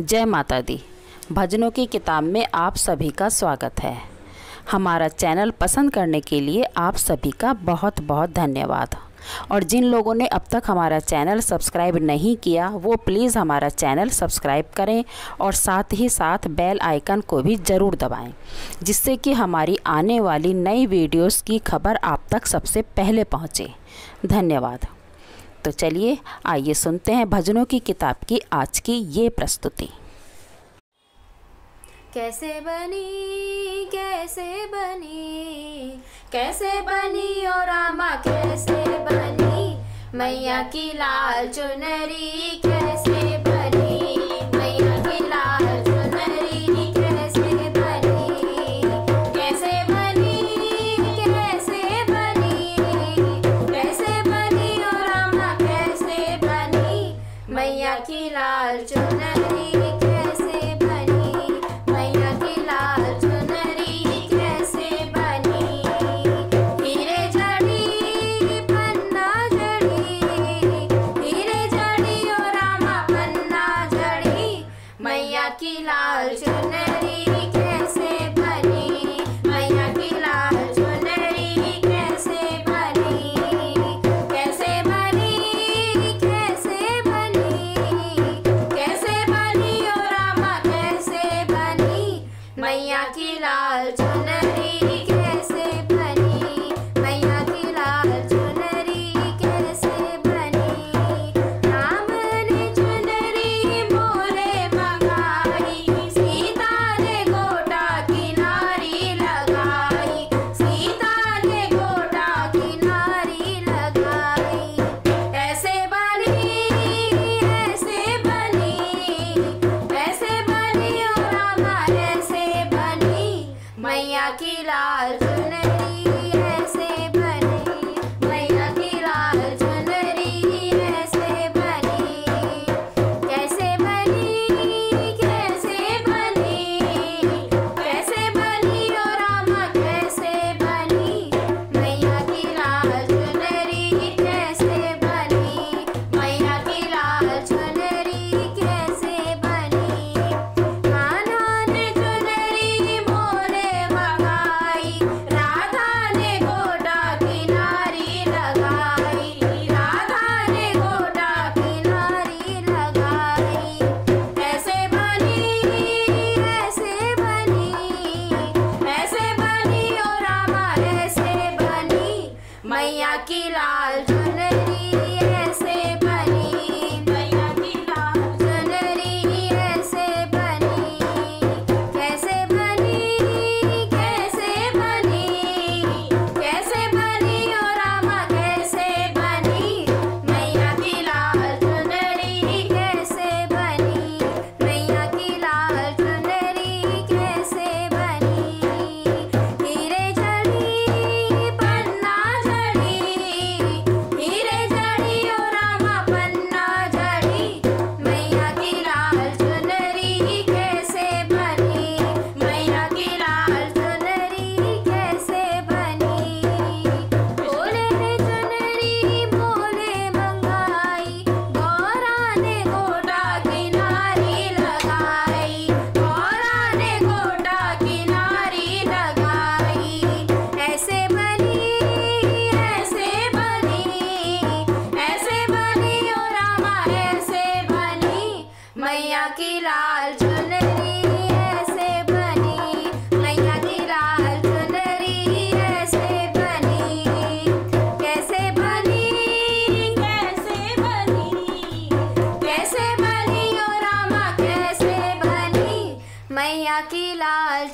जय माता दी। भजनों की किताब में आप सभी का स्वागत है। हमारा चैनल पसंद करने के लिए आप सभी का बहुत बहुत धन्यवाद। और जिन लोगों ने अब तक हमारा चैनल सब्सक्राइब नहीं किया वो प्लीज़ हमारा चैनल सब्सक्राइब करें और साथ ही साथ बेल आइकन को भी ज़रूर दबाएं, जिससे कि हमारी आने वाली नई वीडियोस की खबर आप तक सबसे पहले पहुंचे। धन्यवाद। तो चलिए आइए सुनते हैं भजनों की किताब की आज की ये प्रस्तुति। कैसे बनी कैसे बनी कैसे बनी ओ रामा कैसे बनी मैया की लाल चुनरी कैसे बनी मैया की लाल चुनरी कैसे बनी कैसे बनी कैसे बनी कैसे बनी ओ रामा कैसे बनी मैया की लाल चुनरी कैसे बनी मैया की लाल चुनरी कैसे बनी हीरे जड़ी पन्ना जड़ी हीरे जड़ी ओ रामा पन्ना जड़ी मैया की लाल चुनरी कैसे बनी मैया की लाल चुनरी कैसे बनी कैसे बनी कैसे बनी कैसे बनी ओ रामा कैसे बनी मैया की लाल चुनरी कैसे बनी मैया की लाल चुनरी कैसे बनी राम ने चुनरी मोरे मंगाई सीता ने गोटा किनारी लगाई सीता ने गोटा किनारी लगाई ऐसे बनी ऐसे बनी ऐसे बनी ओ रामा ऐसे बनी मैया की लाल चुनरी ऐसे बनी मैया की लाल चुनरी ऐसे बनी कैसे बनी कैसे बनी कैसे बनी ओ रामा कैसे बनी मैया की लाल चुनरी कैसे बनी मैया की लाल चुनरी कैसे बनी कान्हा ने चुनरी मोरे मंगाई राधा ने गोटा किनारी लगाई राधा ने गोटा किनारी लगाई ऐसे बनी ऐसे बनी ओ रामा ऐसे बनी मैया की लाल चुनरी ऐसे बनी मैया की लाल चुनरी ऐसे बनी कैसे बनी कैसे बनी कैसे बनी ओ रामा कैसे बनी मैया की लाल चुनरी कैसे बनी मैया की लाल चुनरी कैसे बनी हीरे जड़ी पन्ना जड़ी हीरे जड़ी ओ रामा पन्ना जड़ी मैया की लाल चुनरी कैसे बनी मैया की लाल चुनरी कैसे बनी बोले ने चुनरी बोले मंगाई गौरा ने गोटा किनारी लगाई गौरा ने गोटा किनारी लगाई ऐसे बनी ऐसे बनी ओ रामा ऐसे बनी मैया की लाल चुनरी ऐसे बनी मैया की लाल चुनरी ऐसे बनी कैसे बनी कैसे बनी ओ रामा कैसे बनी मैया की लाल